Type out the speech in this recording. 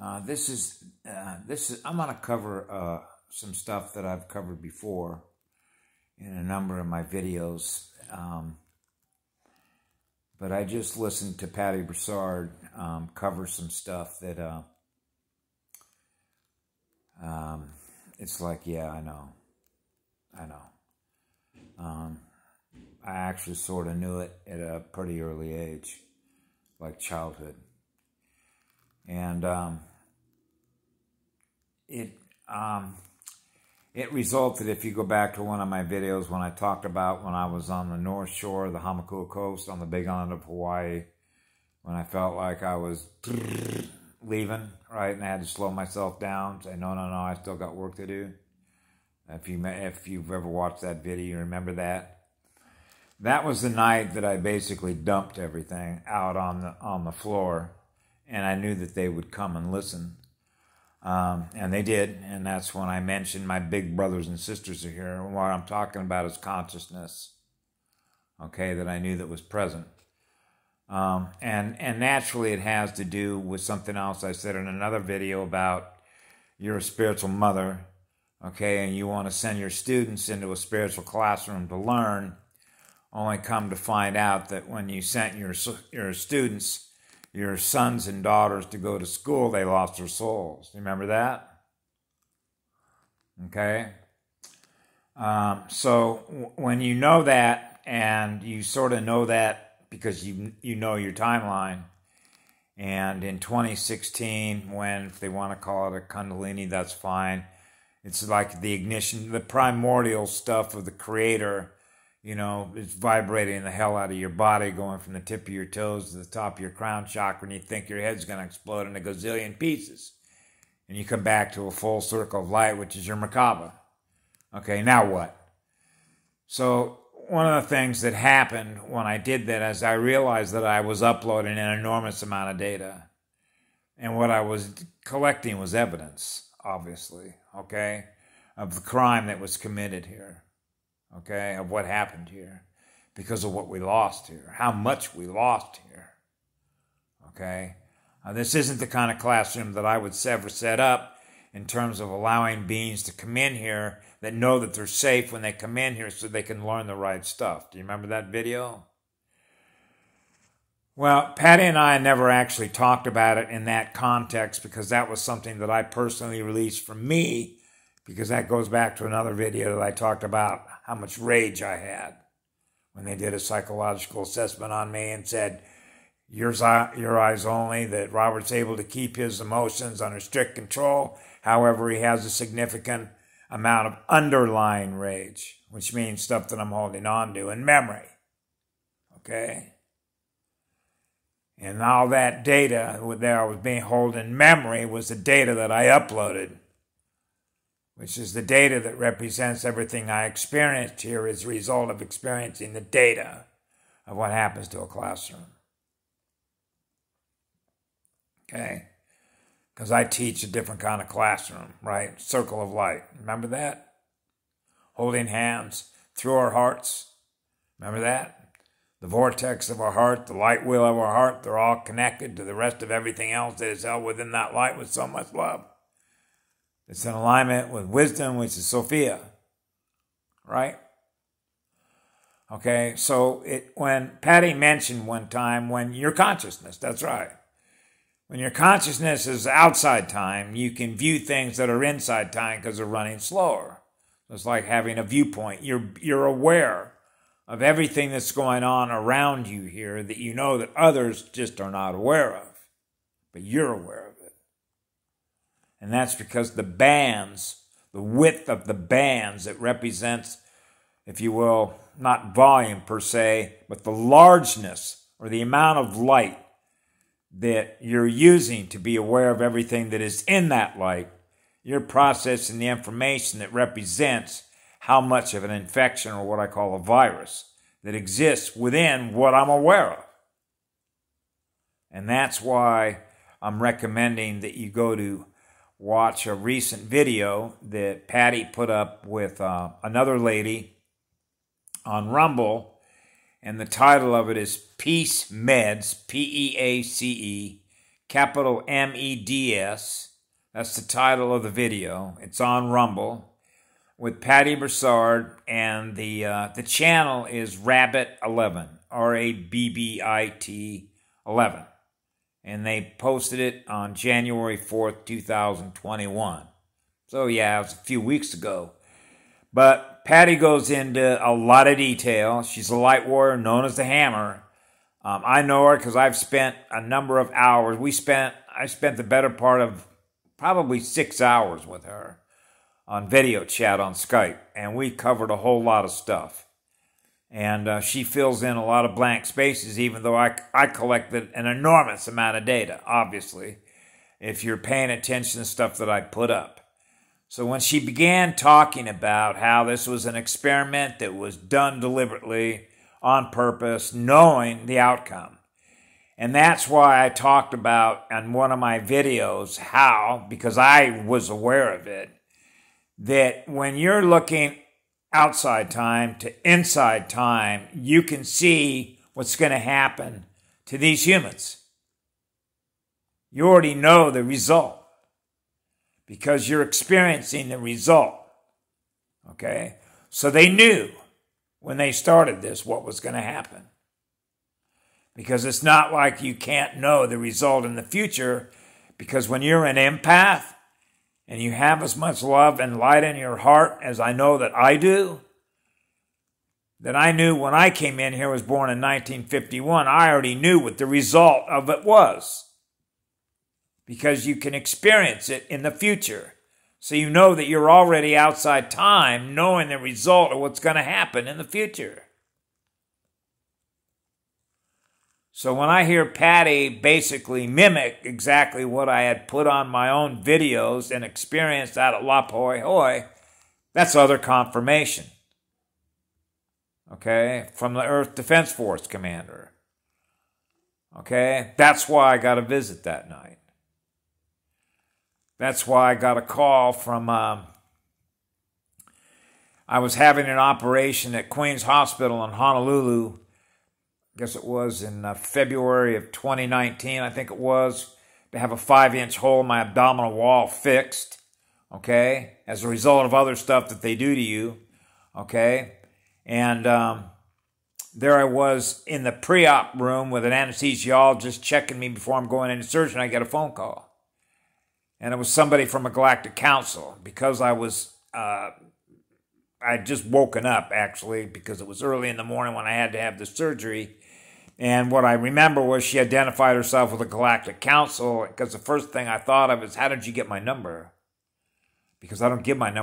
I'm going to cover some stuff that I've covered before in a number of my videos. But I just listened to Patty Broussard cover some stuff that it's like, yeah, I know. I actually sort of knew it at a pretty early age, like childhood. And it resulted, if you go back to one of my videos when I talked about when I was on the North Shore of the Hamakua Coast on the Big Island of Hawaii, when I felt like I was leaving, right, and I had to slow myself down, say, no, I still got work to do. If you've ever watched that video, you remember that. That was the night that I basically dumped everything out on the floor, and I knew that they would come and listen. And they did, and that's when I mentioned my big brothers and sisters are here. And what I'm talking about is consciousness, okay, that I knew that was present. And naturally it has to do with something else I said in another video about you're a spiritual mother, okay, and you want to send your students into a spiritual classroom to learn, only come to find out that when you sent your students, your sons and daughters, to go to school, they lost their souls. You remember that? Okay? So when you know that, and you sort of know that because you know your timeline, and in 2016, when, if they want to call it a Kundalini, that's fine. It's like the ignition, the primordial stuff of the Creator. You know, it's vibrating the hell out of your body, going from the tip of your toes to the top of your crown chakra, and you think your head's going to explode in a gazillion pieces. And you come back to a full circle of light, which is your Merkaba. Okay, now what? So one of the things that happened when I did that is I realized that I was uploading an enormous amount of data. And what I was collecting was evidence, obviously, okay, of the crime that was committed here. Okay, of what happened here, because of what we lost here, how much we lost here. Okay, this isn't the kind of classroom that I would ever set up in terms of allowing beings to come in here that know that they're safe when they come in here so they can learn the right stuff. Do you remember that video? Well, Patty and I never actually talked about it in that context because that was something that I personally released from me, because that goes back to another video that I talked about how much rage I had when they did a psychological assessment on me and said, your eyes only, that Robert's able to keep his emotions under strict control. However, he has a significant amount of underlying rage, which means stuff that I'm holding on to in memory. Okay? And all that data that I was being held in memory was the data that I uploaded, which is the data that represents everything I experienced here as a result of experiencing the data of what happens to a classroom. Okay? Because I teach a different kind of classroom, right? Circle of light. Remember that? Holding hands through our hearts. Remember that? The vortex of our heart, the light wheel of our heart, they're all connected to the rest of everything else that is held within that light with so much love. It's in alignment with wisdom, which is Sophia, right? Okay, so when Patty mentioned one time, when your consciousness, that's right. When your consciousness is outside time, you can view things that are inside time because they're running slower. It's like having a viewpoint. You're aware of everything that's going on around you here that you know that others just are not aware of, but you're aware of it. And that's because the bands, the width of the bands, it represents, if you will, not volume per se, but the largeness or the amount of light that you're using to be aware of everything that is in that light. You're processing the information that represents how much of an infection, or what I call a virus, that exists within what I'm aware of. And that's why I'm recommending that you go to watch a recent video that Patty put up with another lady on Rumble, and the title of it is Peace Meds, Peace capital MEDS. That's the title of the video. It's on Rumble with Patty Broussard, and the channel is Rabbit11, RABBIT 11. And they posted it on January 4th, 2021. So yeah, it was a few weeks ago. But Patty goes into a lot of detail. She's a light warrior known as the Hammer. I know her because I've spent a number of hours. I spent the better part of probably 6 hours with her on video chat on Skype. And we covered a whole lot of stuff. And she fills in a lot of blank spaces, even though I collected an enormous amount of data, obviously, if you're paying attention to stuff that I put up. So when she began talking about how this was an experiment that was done deliberately, on purpose, knowing the outcome. And that's why I talked about in one of my videos how, because I was aware of it, that when you're looking outside time to inside time, you can see what's going to happen to these humans. You already know the result because you're experiencing the result. Okay? So they knew when they started this what was going to happen. Because it's not like you can't know the result in the future, because when you're an empath and you have as much love and light in your heart as I know that I do, that I knew when I came in here, was born in 1951, I already knew what the result of it was. Because you can experience it in the future. So you know that you're already outside time, knowing the result of what's going to happen in the future. So when I hear Patty basically mimic exactly what I had put on my own videos and experienced out at La Hoi Hoi, that's other confirmation. Okay? From the Earth Defense Force commander. Okay? That's why I got a visit that night. That's why I got a call from, I was having an operation at Queens Hospital in Honolulu. I guess it was in February of 2019, I think it was, to have a 5-inch hole in my abdominal wall fixed, okay, as a result of other stuff that they do to you, okay. And there I was in the pre-op room with an anesthesiologist checking me before I'm going into surgery, and I get a phone call. And it was somebody from a Galactic Council, because I was, I had just woken up, actually, because it was early in the morning when I had to have the surgery. And what I remember was she identified herself with the Galactic Council, because the first thing I thought of is, how did you get my number? Because I don't give my number